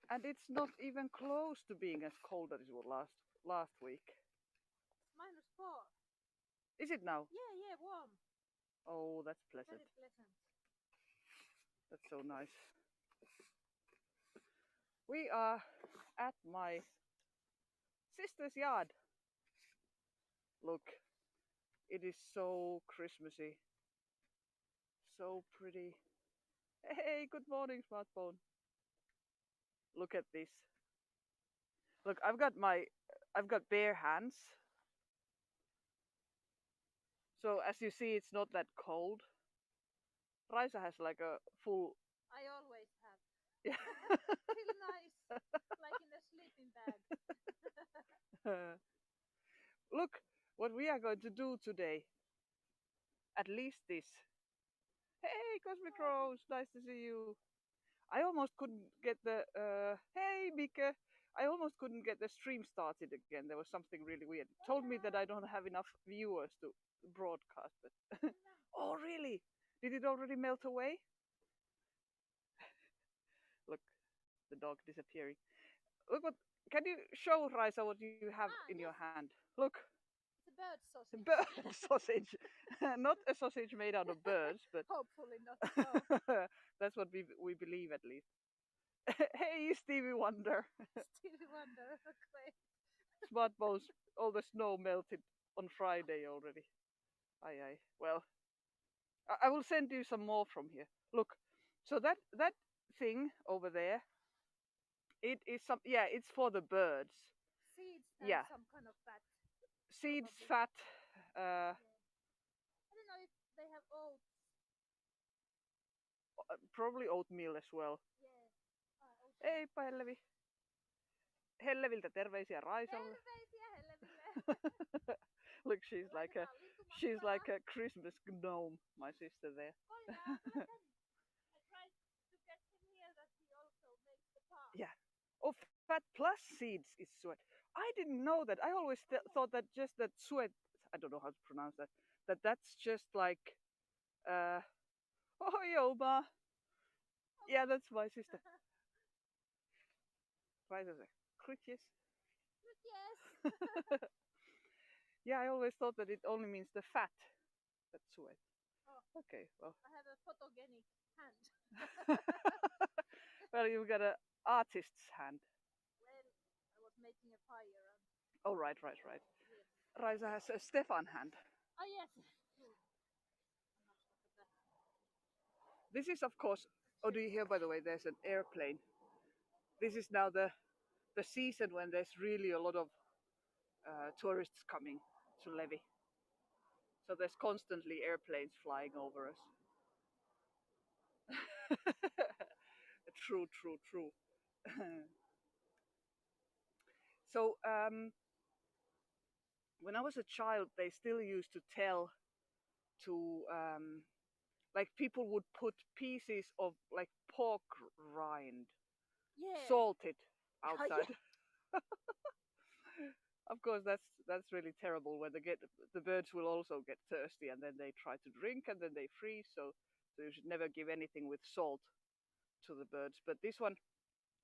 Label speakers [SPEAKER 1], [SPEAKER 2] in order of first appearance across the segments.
[SPEAKER 1] And it's not even close to being as cold as it was last week.
[SPEAKER 2] -4.
[SPEAKER 1] Is it now?
[SPEAKER 2] Yeah, warm.
[SPEAKER 1] Oh, that's pleasant.
[SPEAKER 2] Very pleasant.
[SPEAKER 1] That's so nice. We are at my sister's yard. Look, it is so Christmassy. So pretty. Hey, good morning, smartphone. Look at this. Look, I've got bare hands. So as you see, it's not that cold. Raisa has like a full.
[SPEAKER 2] I always have.
[SPEAKER 1] Yeah.
[SPEAKER 2] Feel nice, like in a sleeping bag.
[SPEAKER 1] Look what we are going to do today. At least this. Hey, Cosmic Rose, nice to see you. I almost couldn't get the. Hey, Mika. I almost couldn't get the stream started again. There was something really weird. It told me that I don't have enough viewers to broadcast. But oh, really? Did it already melt away? Look, the dog disappearing. Look what. Can you show Raisa what you have in your hand? Look.
[SPEAKER 2] It's a bird sausage.
[SPEAKER 1] Bird sausage. Not a sausage made out of birds, but
[SPEAKER 2] hopefully not. No.
[SPEAKER 1] That's what we believe at least. Hey, Stevie Wonder.
[SPEAKER 2] Stevie Wonder. Okay.
[SPEAKER 1] Smart Bones. All the snow melted on Friday already. Aye, aye. Well, I will send you some more from here. Look, so that thing over there, it is some. Yeah, it's for the birds.
[SPEAKER 2] Seeds and
[SPEAKER 1] Yeah.
[SPEAKER 2] some kind of fat.
[SPEAKER 1] Seeds,
[SPEAKER 2] probably.
[SPEAKER 1] fat.
[SPEAKER 2] Yeah. I don't know if they have oats.
[SPEAKER 1] Probably oatmeal as well.
[SPEAKER 2] Yeah.
[SPEAKER 1] Heippa Hellevi. Helleviltä terveisiä Raisalle.
[SPEAKER 2] Terveisiä Helleville.
[SPEAKER 1] Look, she's like a Christmas gnome, my sister there.
[SPEAKER 2] I tried to get him here that he also makes the path.
[SPEAKER 1] Yeah. Oh, fat plus seeds is sweat. I didn't know that. I always thought that just that sweat. I don't know how to pronounce that. That's just like. Oh, Yoba. Yeah, that's my sister. Raisa's Crutches.
[SPEAKER 2] Yes.
[SPEAKER 1] Yeah, I always thought that it only means the fat. That's sweat.
[SPEAKER 2] Oh.
[SPEAKER 1] Okay, well.
[SPEAKER 2] I have a photogenic hand.
[SPEAKER 1] Well, you've got an artist's hand.
[SPEAKER 2] Well, I was making a fire.
[SPEAKER 1] Oh, right.
[SPEAKER 2] Yes.
[SPEAKER 1] Raisa has a Stefan hand.
[SPEAKER 2] Oh, yes.
[SPEAKER 1] This is, of course. Oh, do you hear, by the way, there's an airplane. This is now the season when there's really a lot of tourists coming to Levi. So there's constantly airplanes flying over us. True. So when I was a child, they still used to tell to like people would put pieces of like pork rind, salted outside. Of course, that's really terrible. When the birds will also get thirsty, and then they try to drink, and then they freeze. So you should never give anything with salt to the birds. But this one,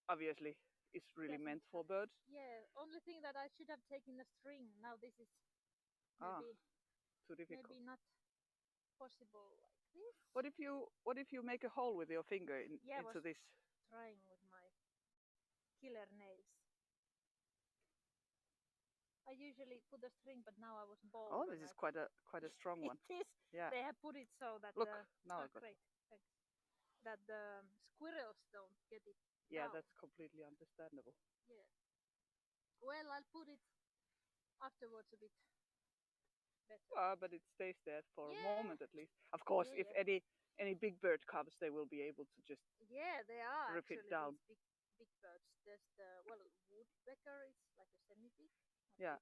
[SPEAKER 1] obviously, is really meant for birds.
[SPEAKER 2] Yeah. Only thing that I should have taken a string. Now this is maybe
[SPEAKER 1] too difficult.
[SPEAKER 2] Maybe not possible like this.
[SPEAKER 1] What if you make a hole with your finger into this?
[SPEAKER 2] Trying with my killer nails. I usually put a string, but now I was bold.
[SPEAKER 1] Oh, this is quite a strong one.
[SPEAKER 2] It is.
[SPEAKER 1] Yeah.
[SPEAKER 2] They have put it so that
[SPEAKER 1] look now I got
[SPEAKER 2] great. Thanks. That the squirrels don't get it.
[SPEAKER 1] Yeah,
[SPEAKER 2] now.
[SPEAKER 1] that's completely understandable.
[SPEAKER 2] Yeah. Well, I'll put it afterwards a bit better.
[SPEAKER 1] But it stays there for a moment at least. Of course, if any big bird comes, they will be able to just
[SPEAKER 2] they are
[SPEAKER 1] rip it down.
[SPEAKER 2] Big birds. There's the woodpecker is like a semi-big.
[SPEAKER 1] Yeah.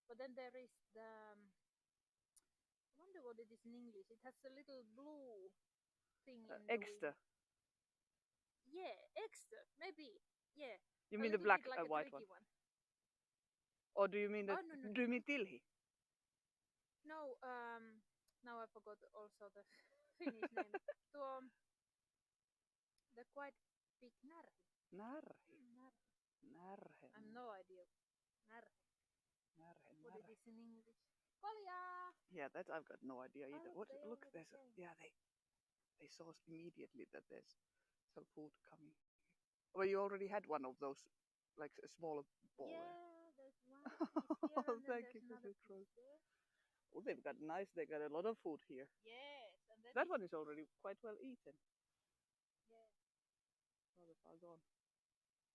[SPEAKER 2] But then there is the I wonder what it is in English. It has a little blue thing in
[SPEAKER 1] Egster.
[SPEAKER 2] Yeah, Egster, maybe. Yeah.
[SPEAKER 1] You mean the black
[SPEAKER 2] like
[SPEAKER 1] white one? Or do you mean the?
[SPEAKER 2] No.
[SPEAKER 1] Do you mean tilhi?
[SPEAKER 2] No. Now I forgot also the Finnish name. The quite big narhi.
[SPEAKER 1] Narhi. Närhe.
[SPEAKER 2] I have no idea. Närhe.
[SPEAKER 1] Närhe,
[SPEAKER 2] What it
[SPEAKER 1] närhe.
[SPEAKER 2] is in English. Kolja!
[SPEAKER 1] Yeah, that I've got no idea
[SPEAKER 2] Oh,
[SPEAKER 1] either.
[SPEAKER 2] look,
[SPEAKER 1] What?
[SPEAKER 2] they
[SPEAKER 1] Look,
[SPEAKER 2] already
[SPEAKER 1] there's
[SPEAKER 2] came.
[SPEAKER 1] yeah, they saw immediately that there's some food coming. Well, you already had one of those, like a smaller ball.
[SPEAKER 2] Yeah, there's one piece here
[SPEAKER 1] Oh,
[SPEAKER 2] and then
[SPEAKER 1] thank
[SPEAKER 2] there's
[SPEAKER 1] you,
[SPEAKER 2] another
[SPEAKER 1] Christmas Cross.
[SPEAKER 2] piece there.
[SPEAKER 1] Oh, they've got nice. They got a lot of food here.
[SPEAKER 2] Yes, and that
[SPEAKER 1] That
[SPEAKER 2] is
[SPEAKER 1] one is already quite well eaten.
[SPEAKER 2] yeah.
[SPEAKER 1] Rather far gone.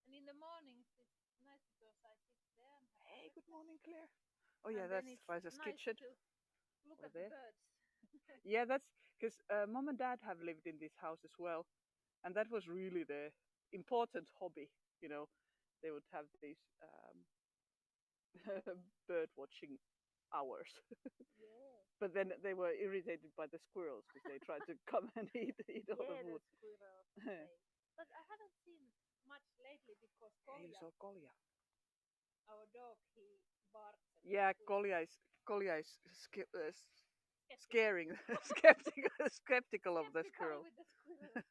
[SPEAKER 2] And in the mornings it's nice because I sit there and have
[SPEAKER 1] Hey, good
[SPEAKER 2] breakfast.
[SPEAKER 1] morning, Claire. Oh yeah,
[SPEAKER 2] And
[SPEAKER 1] that's
[SPEAKER 2] then it's
[SPEAKER 1] Riser's
[SPEAKER 2] nice
[SPEAKER 1] kitchen
[SPEAKER 2] to look
[SPEAKER 1] over
[SPEAKER 2] at the
[SPEAKER 1] there.
[SPEAKER 2] birds.
[SPEAKER 1] Yeah, that's because mom and dad have lived in this house as well, and that was really the important hobby. You know, they would have these bird watching hours.
[SPEAKER 2] Yeah.
[SPEAKER 1] But then they were irritated by the squirrels because they tried to come and eat all the
[SPEAKER 2] Yeah, the
[SPEAKER 1] food.
[SPEAKER 2] squirrels. They. But I haven't seen much lately because
[SPEAKER 1] Hey, you
[SPEAKER 2] Kolja,
[SPEAKER 1] saw Kolja.
[SPEAKER 2] our dog, he barks at the
[SPEAKER 1] Yeah,
[SPEAKER 2] squirrels.
[SPEAKER 1] Kolja is
[SPEAKER 2] Skeptical.
[SPEAKER 1] scaring, skeptical of the
[SPEAKER 2] Skeptical
[SPEAKER 1] squirrel.
[SPEAKER 2] with the squirrels.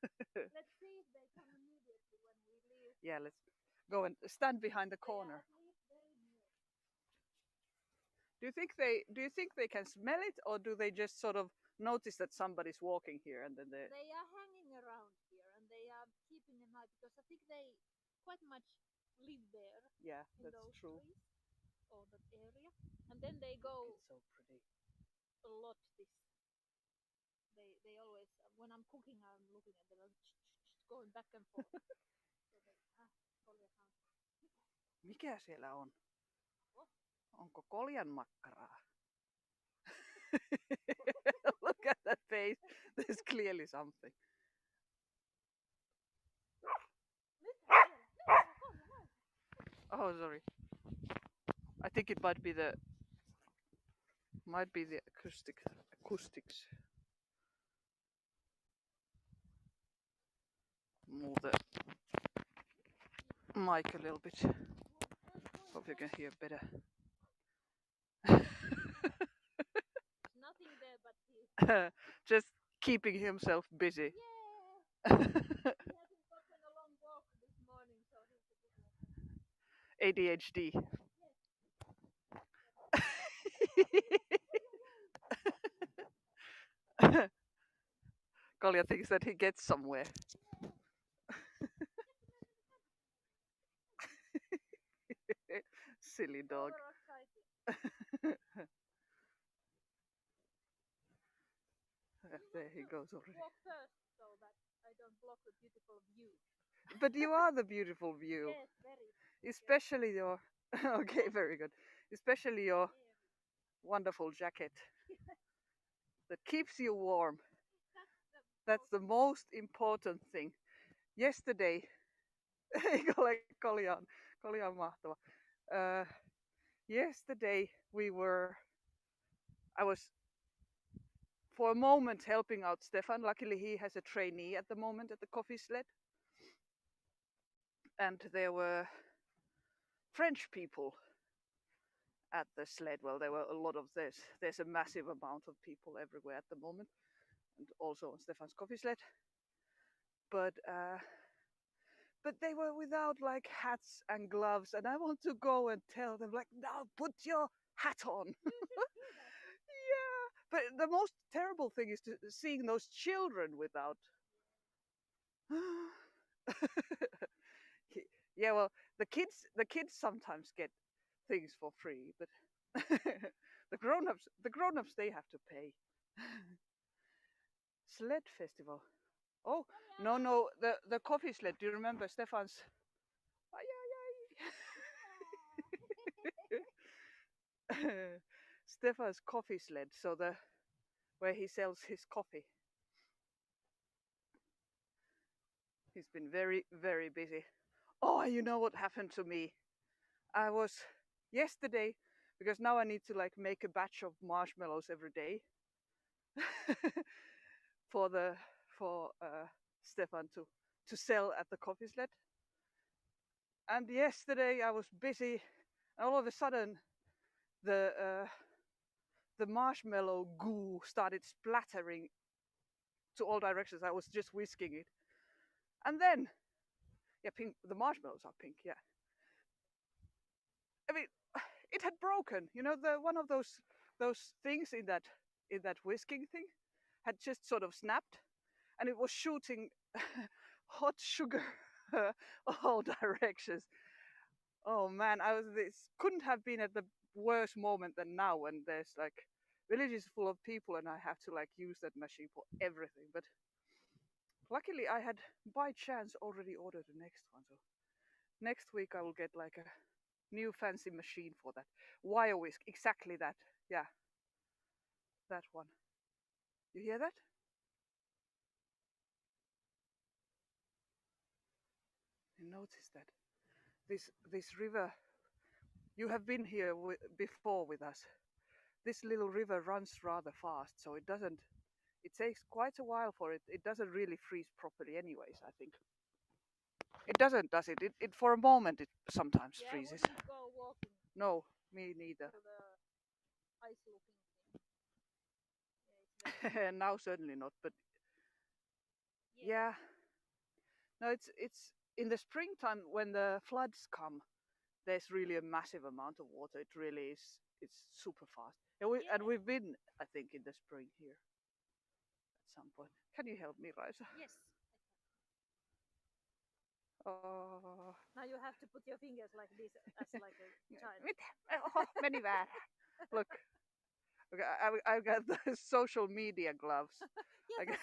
[SPEAKER 2] Let's see if they come immediately when we leave.
[SPEAKER 1] Yeah, let's go and stand behind the
[SPEAKER 2] They are
[SPEAKER 1] corner.
[SPEAKER 2] at least very near.
[SPEAKER 1] Do you think they can smell it, or do they just sort of notice that somebody's walking here and then they?
[SPEAKER 2] They are hanging around here and they are keeping an eye because I think they quite much live there
[SPEAKER 1] Yeah,
[SPEAKER 2] in
[SPEAKER 1] that's
[SPEAKER 2] those
[SPEAKER 1] true.
[SPEAKER 2] trees or that area. And then they
[SPEAKER 1] Look,
[SPEAKER 2] go
[SPEAKER 1] it's so pretty.
[SPEAKER 2] a lot this they always when I'm cooking I'm looking at them like, going back and forth. So they Kolja comes.
[SPEAKER 1] Mikä siellä on?
[SPEAKER 2] Oh.
[SPEAKER 1] Onko koljan makkaraa? Look at that face. There's clearly something. Oh, sorry. I think it might be the acoustics. Move the mic a little bit. Hope you can hear better.
[SPEAKER 2] Nothing there but he.
[SPEAKER 1] Just keeping himself busy.
[SPEAKER 2] Yeah. He hasn't gotten a long walk this morning, so he's a bit like
[SPEAKER 1] ADHD. Kolja thinks that he gets somewhere. Silly dog. There he goes already.
[SPEAKER 2] Walk first so that I don't block the beautiful view.
[SPEAKER 1] But you are the beautiful view.
[SPEAKER 2] Yes, very.
[SPEAKER 1] Especially your. Okay, very good. Especially your wonderful jacket that keeps you warm. That's the most important thing. Yesterday, Kolja on mahtava. Uh, Yesterday I was for a moment helping out Stefan. Luckily, he has a trainee at the moment at the coffee sled, and there were French people at the sled. Well, there were a lot of this. There's a massive amount of people everywhere at the moment, and also on Stefan's coffee sled. But they were without like hats and gloves, and I want to go and tell them like, now put your hat on. Yeah, but the most terrible thing is seeing those children without. Yeah, well, the kids sometimes get things for free, but the grown ups they have to pay. Sled festival. Oh, no, the coffee sled. Do you remember Stefan's? Ay, ay, ay. Stefan's coffee sled. So where he sells his coffee. He's been very, very busy. Oh, you know what happened to me? I was yesterday because now I need to like make a batch of marshmallows every day for Stefan to sell at the coffee sled. And yesterday I was busy, and all of a sudden the the marshmallow goo started splattering to all directions. I was just whisking it, and then yeah, pink. The marshmallows are pink. Yeah, it had broken. You know, the one of those things in that whisking thing had just sort of snapped, and it was shooting hot sugar all directions. Oh man, I was this couldn't have been at the worst moment than now when there's like villages full of people and I have to like use that machine for everything. But luckily I had by chance already ordered the next one, so next week I will get like a new fancy machine for that wire whisk. Exactly that. Yeah, that one. You hear that? You notice that this river. You have been here before with us. This little river runs rather fast, so it doesn't. It takes quite a while for it. It doesn't really freeze properly, anyways. I think it doesn't, does it? It for a moment it sometimes
[SPEAKER 2] Yeah, I
[SPEAKER 1] freezes.
[SPEAKER 2] wouldn't go walking
[SPEAKER 1] No, me neither.
[SPEAKER 2] through the ice looking thing. Yeah, it's very
[SPEAKER 1] Now certainly not, but
[SPEAKER 2] yeah.
[SPEAKER 1] yeah. No, it's in the springtime when the floods come. There's really a massive amount of water. It really is. It's super fast. And
[SPEAKER 2] Yeah.
[SPEAKER 1] we've been, I think, in the spring here at some point. Can you help me, Raisa?
[SPEAKER 2] Yes.
[SPEAKER 1] Oh,
[SPEAKER 2] Now you have to put your fingers like this as like a child.
[SPEAKER 1] oh, many bad. Look, okay, I got the social media gloves.
[SPEAKER 2] Yeah,
[SPEAKER 1] I got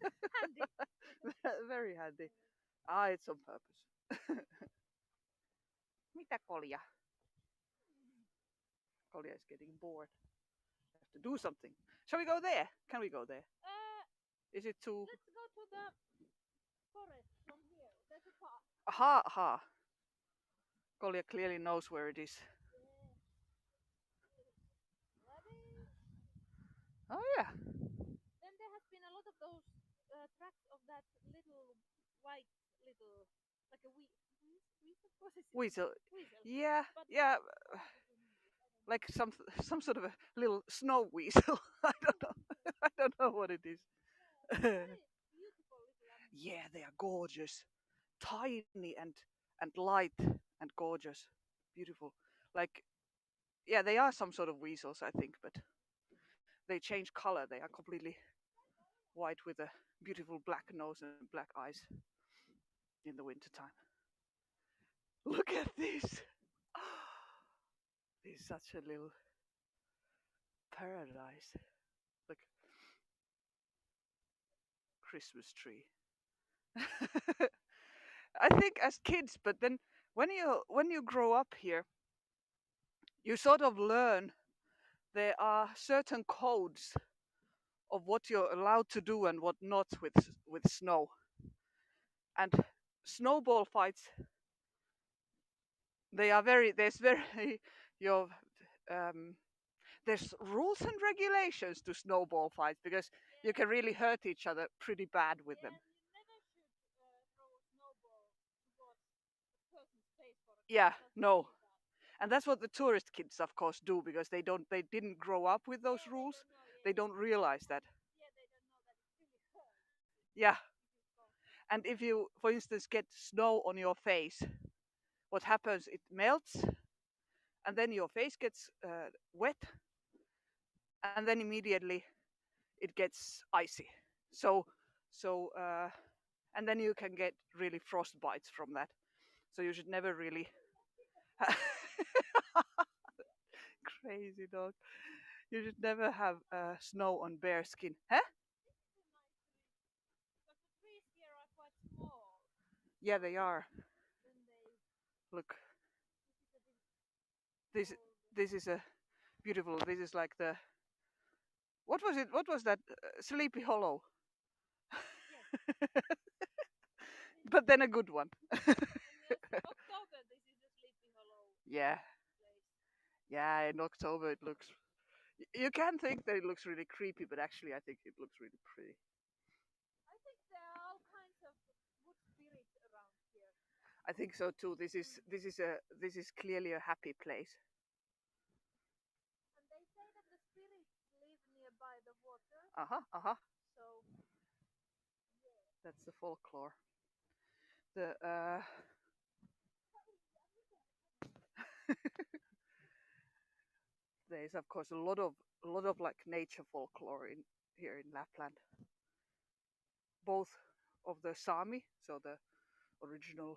[SPEAKER 2] that's handy.
[SPEAKER 1] very handy. Ah, it's on purpose. Mitä Kolja? Kolja is getting bored. I have to do something. Shall we go there? Can we go there?
[SPEAKER 2] Uh,
[SPEAKER 1] Is it too?
[SPEAKER 2] let's go to the forest from here. There's a path.
[SPEAKER 1] Aha, aha. Kolja clearly knows where it is.
[SPEAKER 2] Yeah. Ready?
[SPEAKER 1] Oh yeah.
[SPEAKER 2] Then there has been a lot of those tracks of that little white little like a weasel. What is it?
[SPEAKER 1] Weasel.
[SPEAKER 2] Weasel.
[SPEAKER 1] Yeah,
[SPEAKER 2] But
[SPEAKER 1] yeah.
[SPEAKER 2] what is it in English? I don't know.
[SPEAKER 1] Like some sort of a little snow weasel. I don't know. I don't know what it is.
[SPEAKER 2] Yeah, very beautiful little animal.
[SPEAKER 1] Yeah, they are gorgeous, tiny and light and gorgeous, beautiful. Like yeah, they are some sort of weasels, I think, but they change color. They are completely white with a beautiful black nose and black eyes in the wintertime. Look at this. This is such a little paradise. Look, Christmas tree. I think as kids, but then when you grow up here, you sort of learn there are certain codes of what you're allowed to do and what not with snow. And snowball fights, they are very there's very your um, there's rules and regulations to snowball fights because you
[SPEAKER 2] Yeah.
[SPEAKER 1] can really hurt each other pretty bad with
[SPEAKER 2] Yeah,
[SPEAKER 1] them.
[SPEAKER 2] and you never should throw a snowball towards a person's face, for
[SPEAKER 1] Yeah,
[SPEAKER 2] example. That's
[SPEAKER 1] no.
[SPEAKER 2] really bad.
[SPEAKER 1] And that's what the tourist kids of course do because they didn't grow up with those
[SPEAKER 2] Yeah, they
[SPEAKER 1] rules.
[SPEAKER 2] don't know. Yeah,
[SPEAKER 1] They
[SPEAKER 2] yeah.
[SPEAKER 1] don't realize that.
[SPEAKER 2] Yeah, they don't know that it really hurts
[SPEAKER 1] Yeah.
[SPEAKER 2] if you go.
[SPEAKER 1] And if you for instance get snow on your face, what happens it melts and then your face gets wet and then immediately it gets icy. So so and then you can get really frost bites from that. So you should never really crazy dog. You should never have snow on bare skin. Huh?
[SPEAKER 2] This is a nice tree because the trees here are quite small.
[SPEAKER 1] Yeah, they are.
[SPEAKER 2] Then they.
[SPEAKER 1] Look,
[SPEAKER 2] This is a bit
[SPEAKER 1] this
[SPEAKER 2] old.
[SPEAKER 1] this is a beautiful. This is like the what was it? What was that? Sleepy Hollow.
[SPEAKER 2] Yes.
[SPEAKER 1] But then a good one.
[SPEAKER 2] And yes, in October this is the Sleepy Hollow
[SPEAKER 1] Yeah,
[SPEAKER 2] place.
[SPEAKER 1] yeah. In October it looks. You can think that it looks really creepy, but actually I think it looks really pretty.
[SPEAKER 2] I think there are all kinds of good spirits around here.
[SPEAKER 1] I think so too. This is clearly a happy place.
[SPEAKER 2] And they say that the spirits live nearby the water.
[SPEAKER 1] Uh huh. Uh huh.
[SPEAKER 2] So
[SPEAKER 1] That's the folklore. The there is of course a lot of like nature folklore in here in Lapland, both of the Sami, so the original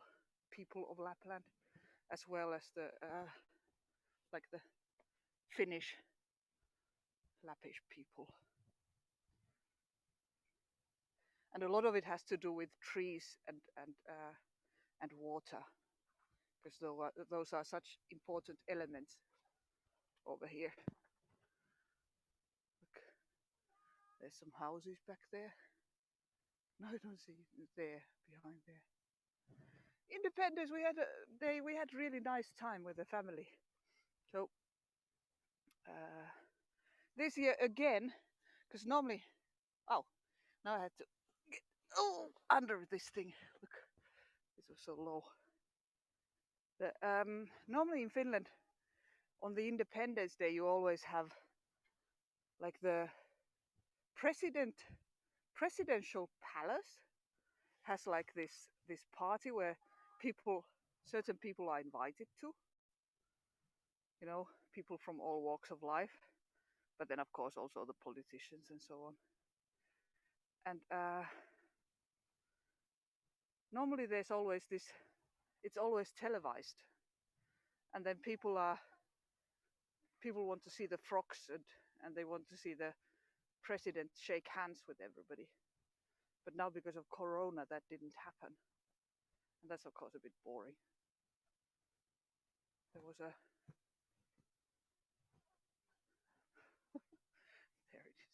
[SPEAKER 1] people of Lapland, as well as the like the Finnish Lappish people. And a lot of it has to do with trees and water, because those are such important elements over here. Look, there's some houses back there. No, I don't see it there, behind there. Independence, we had a day. We had really nice time with the family. So uh, this year again, because normally, oh, now I had to get under this thing. Look, this was so low. Normally in Finland, on the Independence Day, you always have like the president presidential palace has like this party where people certain people are invited to, people from all walks of life, but then of course also the politicians and so on. And normally there's always this, it's always televised, and then people want to see the frogs, and they want to see the president shake hands with everybody. But now because of Corona, that didn't happen, and that's of course a bit boring. There was a there it is.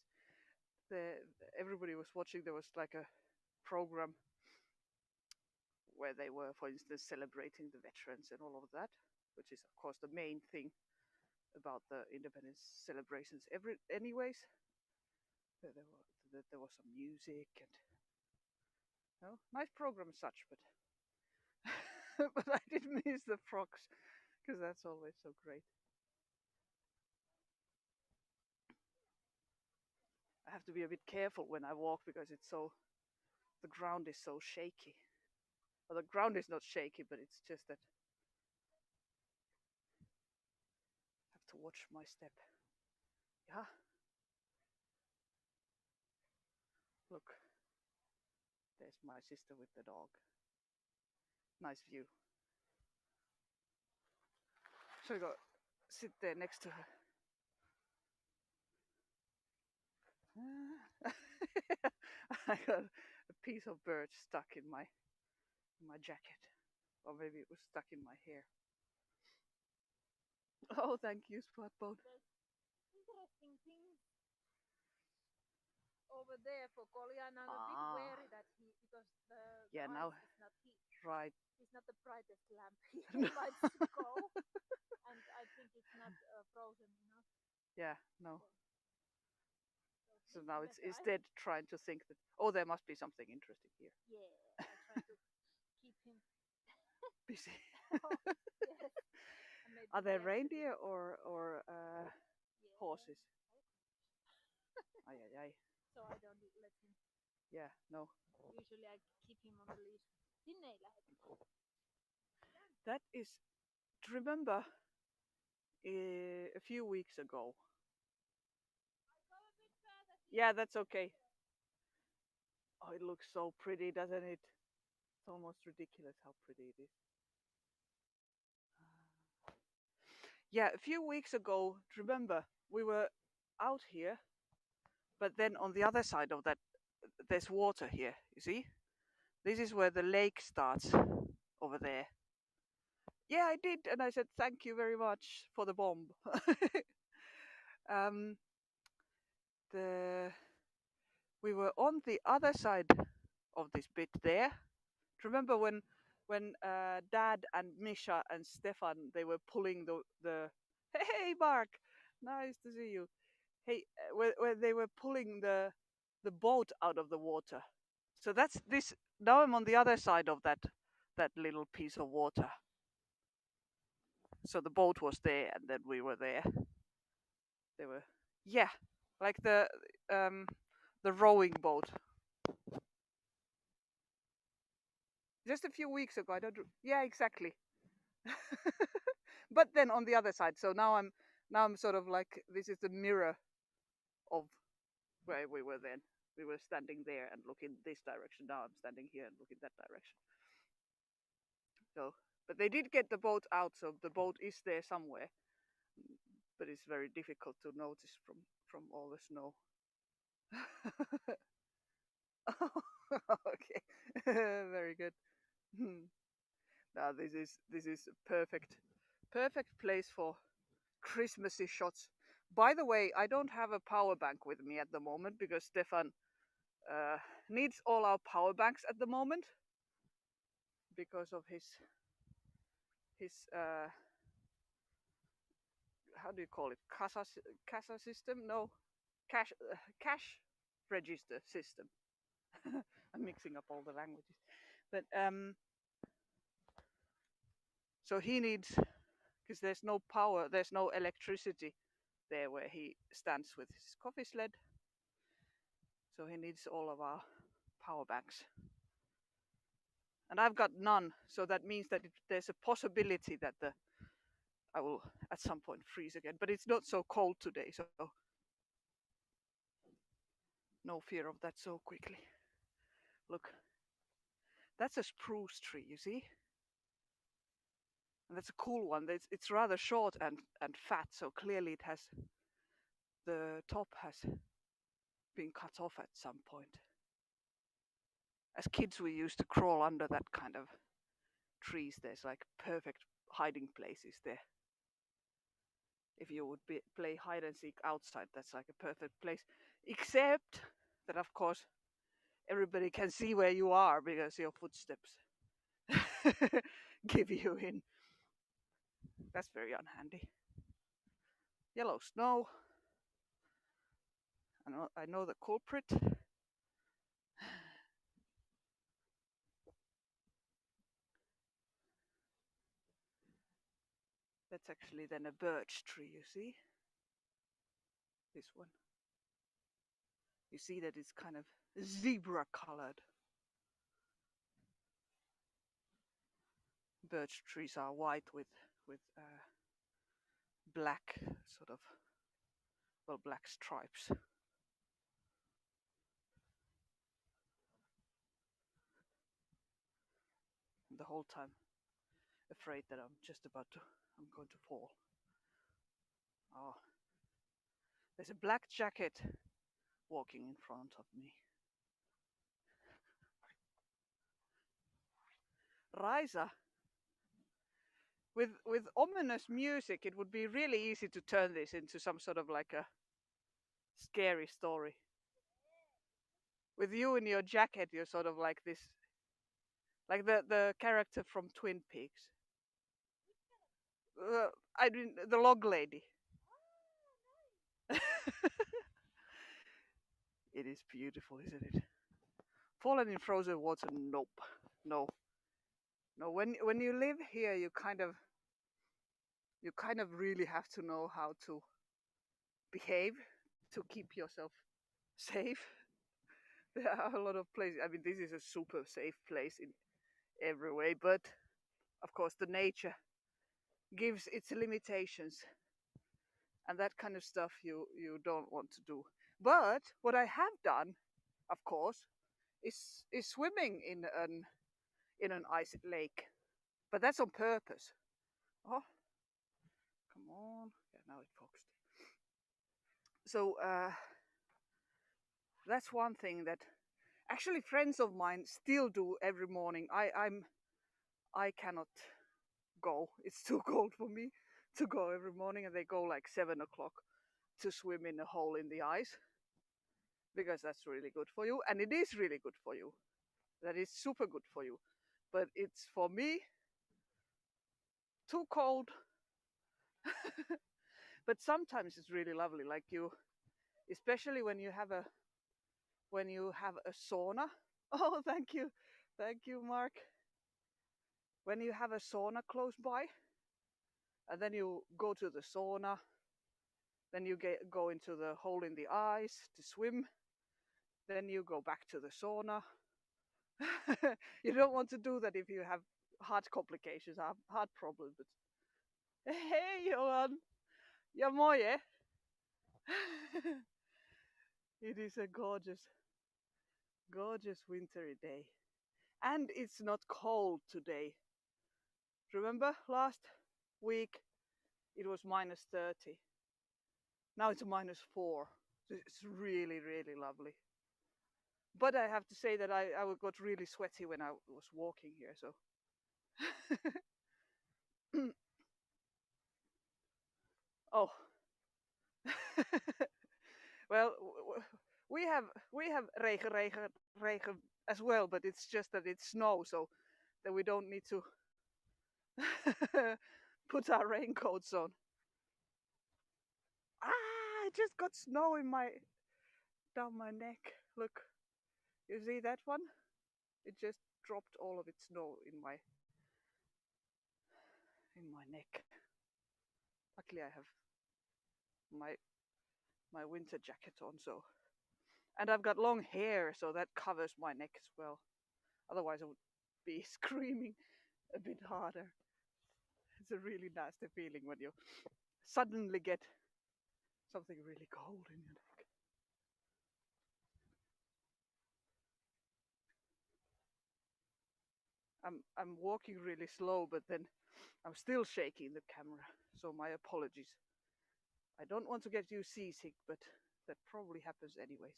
[SPEAKER 1] Everybody was watching. There was like a program where they were, for instance, celebrating the veterans and all of that, which is of course the main thing about the independence celebrations. Anyways, there was some music and nice program as such, but but I did miss the frogs because that's always so great. I have to be a bit careful when I walk because the ground is so shaky. Well, the ground is not shaky, but it's just that I have to watch my step. Yeah. Look, there's my sister with the dog. Nice view. Shall we go sit there next to her? I got a piece of birch stuck in my jacket, or maybe it was stuck in my hair. Oh, thank you, Spotboat.
[SPEAKER 2] There's interesting things over there for Kolja, and I'm a bit wary that because the
[SPEAKER 1] Yeah,
[SPEAKER 2] ice
[SPEAKER 1] now
[SPEAKER 2] is not
[SPEAKER 1] right.
[SPEAKER 2] He's not the brightest lamp. He
[SPEAKER 1] No.
[SPEAKER 2] likes to go, and I think it's not frozen enough.
[SPEAKER 1] Yeah, no. So
[SPEAKER 2] maybe
[SPEAKER 1] now it's
[SPEAKER 2] better.
[SPEAKER 1] instead trying to think that, oh, there must be something interesting here.
[SPEAKER 2] Yeah, I try to keep him
[SPEAKER 1] Busy.
[SPEAKER 2] oh, yes. And maybe
[SPEAKER 1] Are there
[SPEAKER 2] he actually-
[SPEAKER 1] reindeer or
[SPEAKER 2] Yeah.
[SPEAKER 1] horses? Ay, ay, ay.
[SPEAKER 2] So I don't let him.
[SPEAKER 1] Yeah, no.
[SPEAKER 2] Usually I keep him on the leash. Sinne ei lähde.
[SPEAKER 1] That is, remember a few weeks ago. Yeah, that's okay. Oh, it looks so pretty, doesn't it? It's almost ridiculous how pretty it is. Yeah, a few weeks ago, remember, we were out here, but then on the other side of that, there's water here, you see? This is where the lake starts, over there. Yeah, I did, and I said thank you very much for the bomb. um, we were on the other side of this bit there. Remember when Dad and Misha and Stefan, they were pulling the hey Mark, nice to see you. Hey, where they were pulling the boat out of the water. So that's this. Now I'm on the other side of that little piece of water. So the boat was there, and then we were there. They were, yeah, like the rowing boat. Just a few weeks ago, I don't. Yeah, exactly. But then on the other side, so now Now I'm sort of like this is the mirror of where we were then. We were standing there and looking this direction. Now I'm standing here and looking that direction. So, but they did get the boat out, so the boat is there somewhere. But it's very difficult to notice from all the snow. Okay, very good. Now this is a perfect place for Christmassy shots. By the way, I don't have a power bank with me at the moment because Stefan uh, needs all our power banks at the moment because of his how do you call it, casa system? No, cash register system. I'm mixing up all the languages, but so he needs, because there's no power, there's no electricity there where he stands with his coffee sled, so he needs all of our power banks. And I've got none, so that means that there's a possibility that I will at some point freeze again. But it's not so cold today, so no fear of that so quickly. Look, that's a spruce tree, you see? And that's a cool one. It's rather short and fat, so clearly it has, the top has been cut off at some point. As kids, we used to crawl under that kind of trees. There's like perfect hiding places there. If you would play hide and seek outside, that's like a perfect place. Except that, of course, everybody can see where you are because your footsteps give you in. That's very unhandy. Yellow snow. I know the culprit. That's actually then a birch tree, you see? This one. You see that it's kind of zebra colored. Birch trees are white with black sort of, well, black stripes. And the whole time afraid that I'm going to fall. Oh, there's a black jacket walking in front of me. Raisa, with ominous music, it would be really easy to turn this into some sort of like a scary story. With you in your jacket, you're sort of like this, like the character from Twin Peaks. I mean, the log lady. It is beautiful, isn't it? Fallen in frozen water? Nope, no, no. When you live here, you kind of really have to know how to behave to keep yourself safe. There are a lot of places. I mean, this is a super safe place in every way, but of course, the nature gives its limitations, and that kind of stuff you don't want to do. But what I have done, of course, is swimming in an ice lake, but that's on purpose. Oh, come on! Yeah, now it focused. So that's one thing that actually friends of mine still do every morning. I cannot go. It's too cold for me to go every morning, and they go like 7 o'clock to swim in a hole in the ice because that's really good for you, and it is really good for you. That is super good for you, but it's for me too cold. But sometimes it's really lovely, like you, especially when you have a sauna. Oh, thank you, Mark. When you have a sauna close by, and then you go to the sauna, then you go into the hole in the ice to swim, then you go back to the sauna. You don't want to do that if you have heart complications, heart problems. But hey, Johan, Ja moi eh? It is a gorgeous, gorgeous wintry day. And it's not cold today. Remember last week it was -30. Now it's -4. It's really, really lovely. But I have to say that I got really sweaty when I was walking here. So, oh, well, we have regen as well, but it's just that it's snow, so that we don't need to put our raincoats on. Ah, I just got snow in my down my neck. Look, you see that one? It just dropped all of its snow in my neck. Luckily, I have my my winter jacket on, so and I've got long hair, so that covers my neck as well. Otherwise, I would be screaming a bit harder. It's a really nasty feeling when you suddenly get something really cold in your neck. I'm walking really slow, but then I'm still shaking the camera, so my apologies. I don't want to get you seasick, but that probably happens anyways.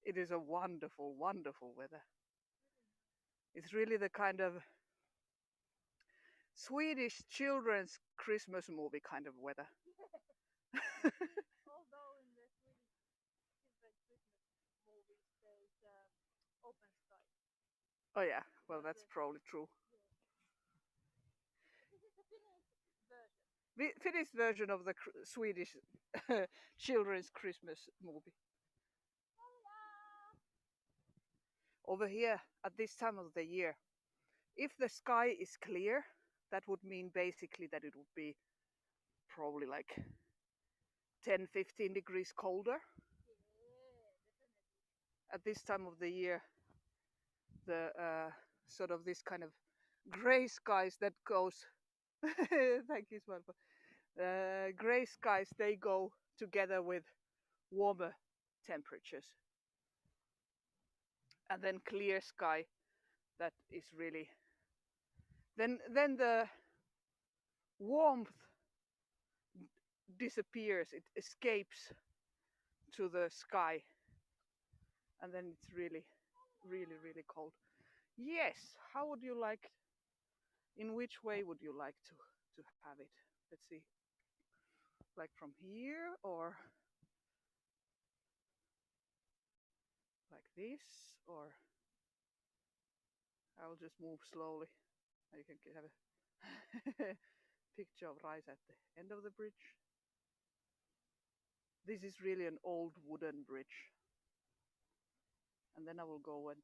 [SPEAKER 1] It is a wonderful, wonderful weather. It's really the kind of Swedish children's Christmas movie kind of weather.
[SPEAKER 2] Although in the Swedish children's Christmas movies there's open sky.
[SPEAKER 1] Oh yeah, well
[SPEAKER 2] But
[SPEAKER 1] that's probably true.
[SPEAKER 2] this is the Finnish version.
[SPEAKER 1] The Finnish version of the Swedish children's Christmas movie. Over here at this time of the year, if the sky is clear, that would mean basically that it would be probably like 10-15 degrees colder. At this time of the year, the sort of this kind of gray skies that goes thank you Svalbard. Gray skies, they go together with warmer temperatures, and then clear sky, that is really then the warmth disappears, it escapes to the sky, and then it's really, really, really cold. Yes, how would you like, in which way would you like to have it? Let's see, like from here or like this, or I'll just move slowly. You can have a picture of rice at the end of the bridge. This is really an old wooden bridge. And then I will go and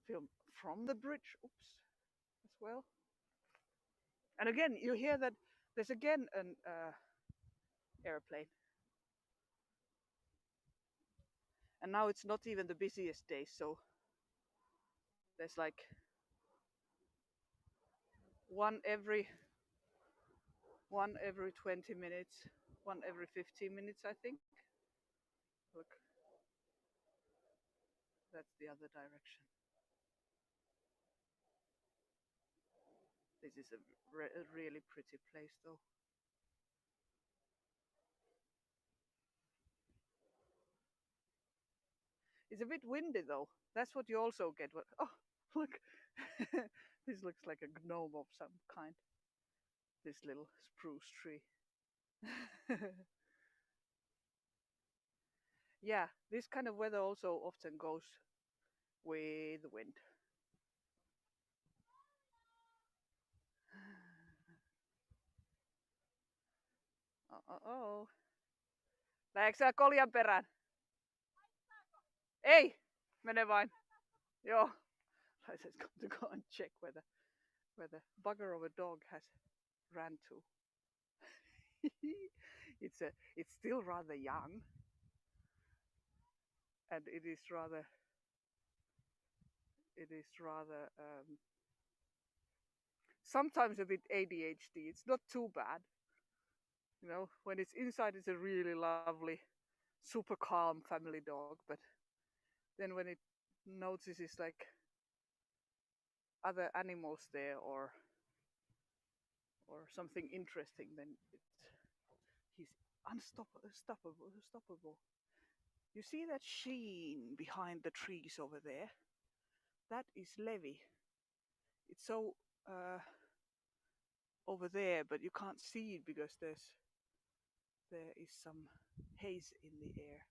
[SPEAKER 1] film from the bridge, oops, as well. And again, you hear that there's again an airplane. And now it's not even the busiest day, so there's like one every 20 minutes, one every 15 minutes, I think. Look, that's the other direction. This is a really pretty place, though. It's a bit windy, though. That's what you also get. Oh, look, this looks like a gnome of some kind. This little spruce tree. Yeah, this kind of weather also often goes with the wind. Oh. Lähdekö sä koljan perään? Ei! Mene vain. Joo. I just got to go and check where the bugger of a dog has ran to. It's still rather young, and it is rather it is rather sometimes a bit ADHD. It's not too bad, you know. When it's inside, it's a really lovely, super calm family dog. But then when it notices like other animals there or something interesting, then he's unstoppable. You see that sheen behind the trees over there? That is Levi. It's so over there, but you can't see it because there is some haze in the air.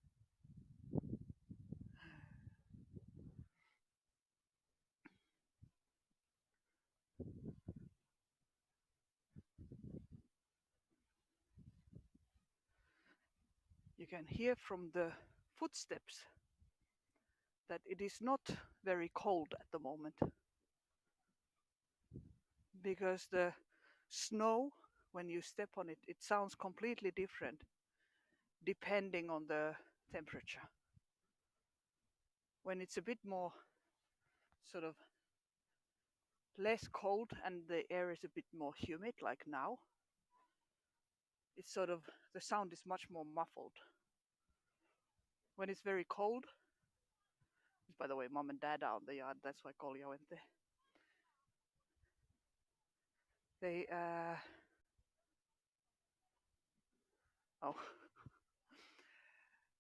[SPEAKER 1] You can hear from the footsteps that it is not very cold at the moment because the snow, when you step on it, it sounds completely different depending on the temperature. When it's a bit more sort of less cold and the air is a bit more humid, like now, it's sort of the sound is much more muffled. When it's very cold, by the way, mom and dad are on the yard, that's why Kolja went there. They oh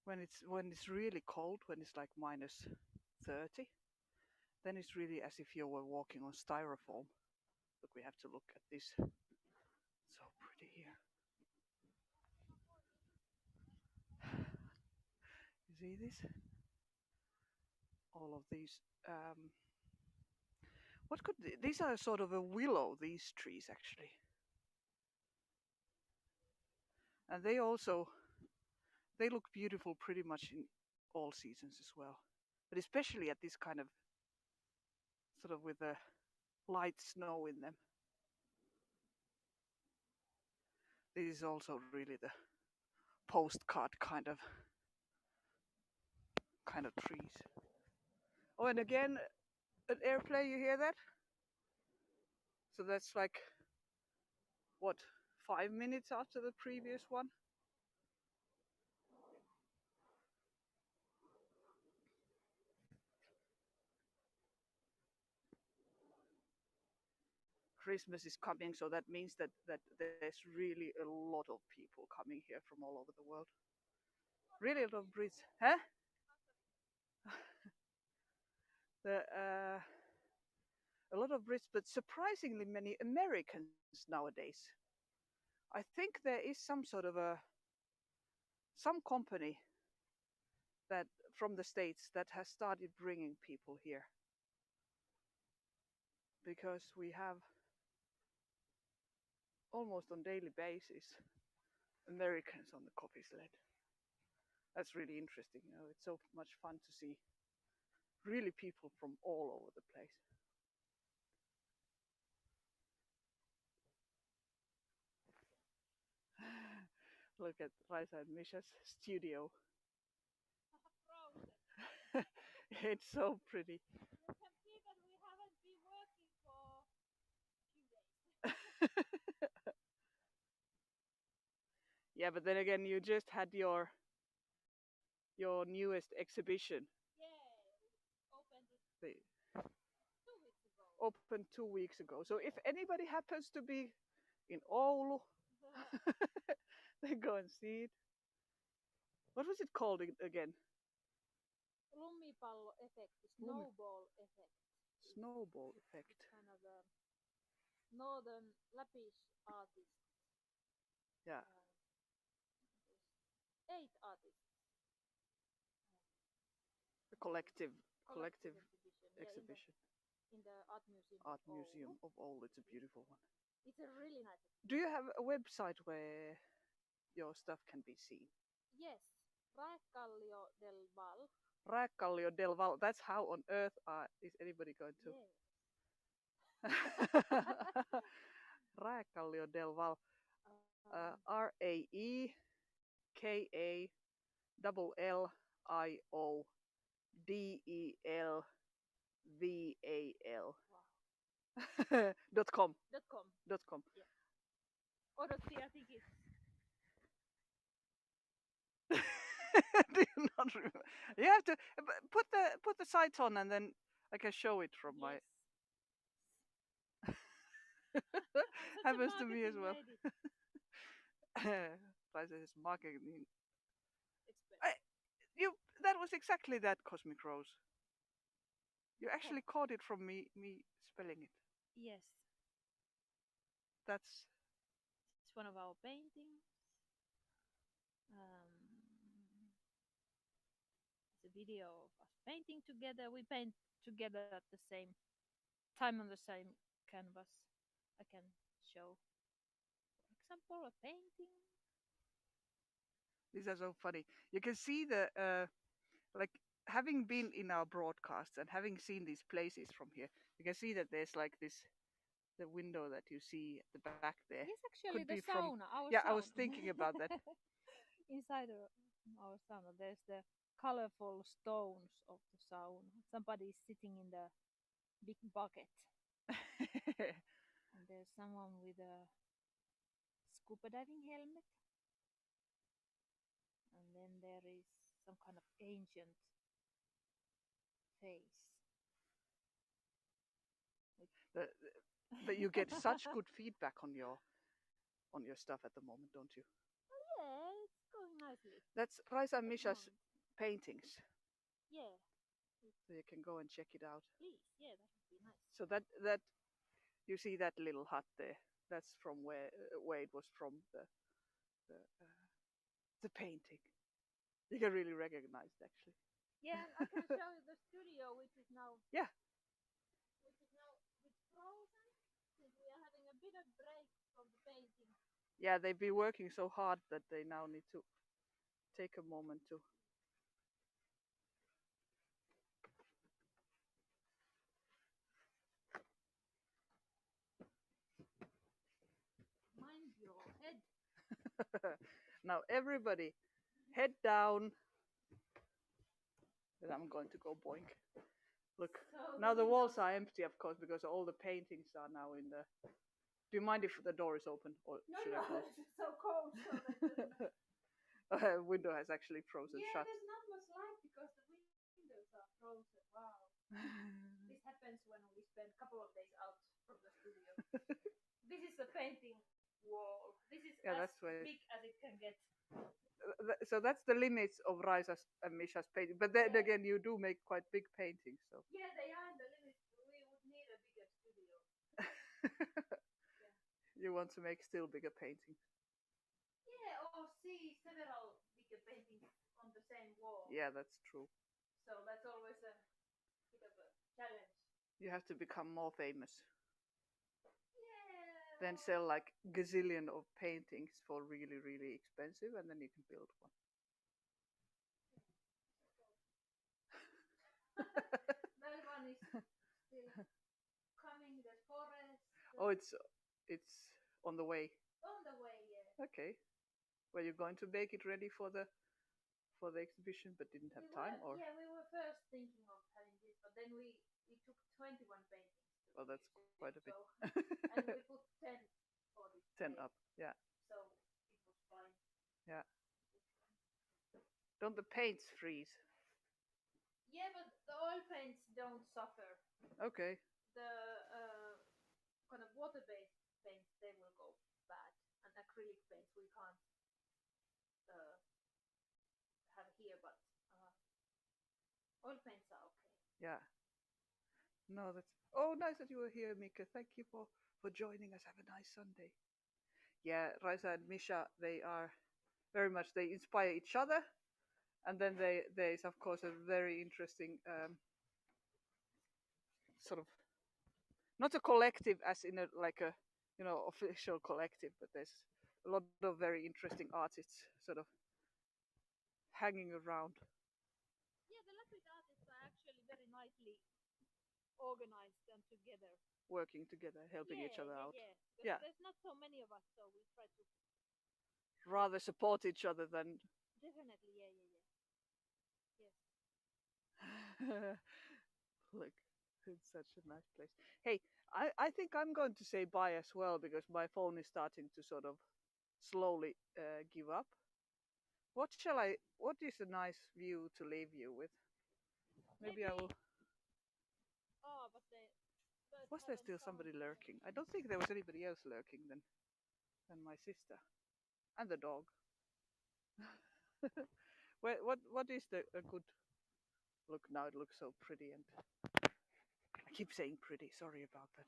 [SPEAKER 1] when it's really cold, when it's like minus 30, then it's really as if you were walking on styrofoam. Look, we have to look at this. So pretty here. You see this? All of these. What could these are sort of a willow? These trees actually, and they look beautiful pretty much in all seasons as well, but especially at this kind of sort of with the light snow in them. This is also really the postcard kind of trees. Oh, and again, an airplane. You hear that? So that's like what 5 minutes after the previous one. Christmas is coming, so that means that there's really a lot of people coming here from all over the world. Really a lot of Brits, huh? A lot of Brits, but surprisingly many Americans nowadays. I think there is some sort of some company that from the States that has started bringing people here because we have almost on daily basis Americans on the coffee sled. That's really interesting. You know, it's so much fun to see really people from all over the place. Look at Raisa and Misha's studio. It's so pretty.
[SPEAKER 2] You can see that we haven't been working for a few days.
[SPEAKER 1] Yeah, but then again, you just had your newest exhibition.
[SPEAKER 2] Yeah, opened it
[SPEAKER 1] They
[SPEAKER 2] 2 weeks ago.
[SPEAKER 1] opened 2 weeks ago. So if anybody happens to be in Oulu, then go and see it. What was it called again?
[SPEAKER 2] Lumipallo effect, snowball effect.
[SPEAKER 1] Snowball effect.
[SPEAKER 2] It's kind of a northern Lappish artist.
[SPEAKER 1] Yeah.
[SPEAKER 2] 8 artists.
[SPEAKER 1] A collective
[SPEAKER 2] exhibition.
[SPEAKER 1] exhibition.
[SPEAKER 2] In the art museum.
[SPEAKER 1] Art museum of Oulu. It's a beautiful one.
[SPEAKER 2] It's a really nice exhibition.
[SPEAKER 1] Do you have a website where your stuff can be seen?
[SPEAKER 2] Yes, Raekallio del Val.
[SPEAKER 1] Raekallio del Val. That's how on earth is anybody going to?
[SPEAKER 2] Yes.
[SPEAKER 1] Raekallio del Val. RAEKALLIODEL VAL.
[SPEAKER 2] Wow.
[SPEAKER 1] .com.
[SPEAKER 2] .com.
[SPEAKER 1] .com.
[SPEAKER 2] Yeah. Or .c, I think it's
[SPEAKER 1] Do you not remember? You have to put the sights on, and then I can show it from my.
[SPEAKER 2] yes. I'm such a
[SPEAKER 1] Happens to me as
[SPEAKER 2] marketing
[SPEAKER 1] well.
[SPEAKER 2] lady.
[SPEAKER 1] Liza is marketing.
[SPEAKER 2] Expert.
[SPEAKER 1] I, you that was exactly that, Cosmic Rose. You
[SPEAKER 2] Okay.
[SPEAKER 1] actually caught it from me spelling it.
[SPEAKER 2] Yes.
[SPEAKER 1] That's
[SPEAKER 2] It's one of our paintings. It's a video of us painting together. We paint together at the same time on the same canvas. I can show, for example, a painting.
[SPEAKER 1] these are so funny. You can see the like having been in our broadcasts and having seen these places from here. You can see that there's like this the window that you see at the back there
[SPEAKER 2] Yes, actually,
[SPEAKER 1] could
[SPEAKER 2] the
[SPEAKER 1] be from.
[SPEAKER 2] sauna, our
[SPEAKER 1] Yeah, I was
[SPEAKER 2] sauna.
[SPEAKER 1] thinking about that.
[SPEAKER 2] Inside our sauna, there's the colorful stones of the sauna. Somebody is sitting in the big bucket, and there's someone with a scuba diving helmet, and then there is some kind of ancient face.
[SPEAKER 1] The, but you get such good feedback on your stuff at the moment, don't you?
[SPEAKER 2] Yeah, it's going nicely
[SPEAKER 1] That's Raisa and
[SPEAKER 2] at the
[SPEAKER 1] Misha's
[SPEAKER 2] moment.
[SPEAKER 1] paintings,
[SPEAKER 2] Yeah,
[SPEAKER 1] so you can go and check it out.
[SPEAKER 2] please. Yeah, that would be nice.
[SPEAKER 1] So that you see that little hut there. That's from where it was from the painting. You can really recognize it actually.
[SPEAKER 2] Yeah, and I can show you the studio,
[SPEAKER 1] Yeah,
[SPEAKER 2] which is now with frozen, since we are having a bit of break from the painting.
[SPEAKER 1] yeah, they've been working so hard that they now need to take a moment to.
[SPEAKER 2] Mind your head.
[SPEAKER 1] Now everybody, head down. And I'm going to go boink. Look,
[SPEAKER 2] So
[SPEAKER 1] now the walls
[SPEAKER 2] windows.
[SPEAKER 1] are empty, of course, because all the paintings are now in the. Do you mind if the door is open, or
[SPEAKER 2] No,
[SPEAKER 1] should I
[SPEAKER 2] no,
[SPEAKER 1] close?
[SPEAKER 2] it's so cold. So that
[SPEAKER 1] Window has actually frozen
[SPEAKER 2] yeah,
[SPEAKER 1] shut.
[SPEAKER 2] there's not much light because the windows are frozen. Wow. This happens when we spend a couple of days out from the studio. This is the painting wall. This is
[SPEAKER 1] Yeah,
[SPEAKER 2] as
[SPEAKER 1] that's where.
[SPEAKER 2] big as it can get.
[SPEAKER 1] So that's the limits of Raisa's and Misha's painting. But then
[SPEAKER 2] Yeah.
[SPEAKER 1] again, you do make quite big paintings, so.
[SPEAKER 2] Yeah, they are the limit. We would need a bigger studio.
[SPEAKER 1] You want to make still bigger paintings.
[SPEAKER 2] Yeah, or see several bigger paintings on the same wall.
[SPEAKER 1] Yeah, that's true.
[SPEAKER 2] So that's always a bit of a challenge.
[SPEAKER 1] You have to become more famous.
[SPEAKER 2] Yeah.
[SPEAKER 1] Then sell like gazillion of paintings for really, really expensive, and then you can build one.
[SPEAKER 2] That one is still coming. The forest.
[SPEAKER 1] Oh, it's on the way.
[SPEAKER 2] On the way, yeah.
[SPEAKER 1] Okay. Were you going to make it ready for the exhibition, but didn't have time, or?
[SPEAKER 2] Yeah, we were first thinking of having this, but then we took 21 paintings.
[SPEAKER 1] Well, that's quite a bit.
[SPEAKER 2] So, and we put 10 for this.
[SPEAKER 1] 10 up, yeah.
[SPEAKER 2] So it was fine.
[SPEAKER 1] Yeah. Don't the paints freeze?
[SPEAKER 2] Yeah, but the oil paints don't suffer.
[SPEAKER 1] Okay.
[SPEAKER 2] The kind of water-based paints, they will go bad, and acrylic paints we can't have here, but oil paints are okay.
[SPEAKER 1] Yeah. No, that's. Oh, nice that you were here, Mika. Thank you for joining us. Have a nice Sunday. Yeah, Raisa and Misha, they are very much. They inspire each other, and then there is of course a very interesting sort of not a collective as in a like a official collective, but there's a lot of very interesting artists sort of hanging around.
[SPEAKER 2] Yeah, the Lapid artists are actually very nicely organized and together.
[SPEAKER 1] Working together, helping each other out.
[SPEAKER 2] Yeah. There's not so many of us, so we try to
[SPEAKER 1] rather support each other than.
[SPEAKER 2] Definitely, yeah. Yes.
[SPEAKER 1] Look, It's such a nice place. Hey, I think I'm going to say bye as well because my phone is starting to sort of slowly give up. What is a nice view to leave you with? Maybe I
[SPEAKER 2] Maybe.
[SPEAKER 1] will.
[SPEAKER 2] Oh, but the birds
[SPEAKER 1] Was there
[SPEAKER 2] haven't
[SPEAKER 1] still
[SPEAKER 2] come.
[SPEAKER 1] somebody lurking? I don't think there was anybody else lurking than my sister and the dog. What is the a good look now? It looks so pretty, and I keep saying pretty. Sorry about that.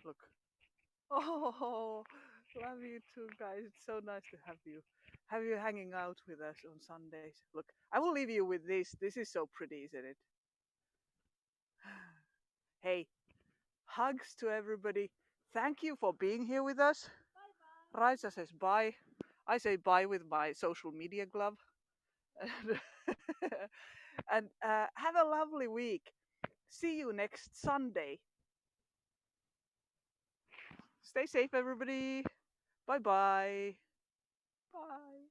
[SPEAKER 1] Look. Oh, love you too, guys. It's so nice to have you hanging out with us on Sundays. Look, I will leave you with this. This is so pretty, isn't it? Hey, hugs to everybody. Thank you for being here with us.
[SPEAKER 2] Bye bye.
[SPEAKER 1] Raisa says bye. I say bye with my social media glove. And have a lovely week. See you next Sunday. Stay safe, everybody. Bye bye. Bye.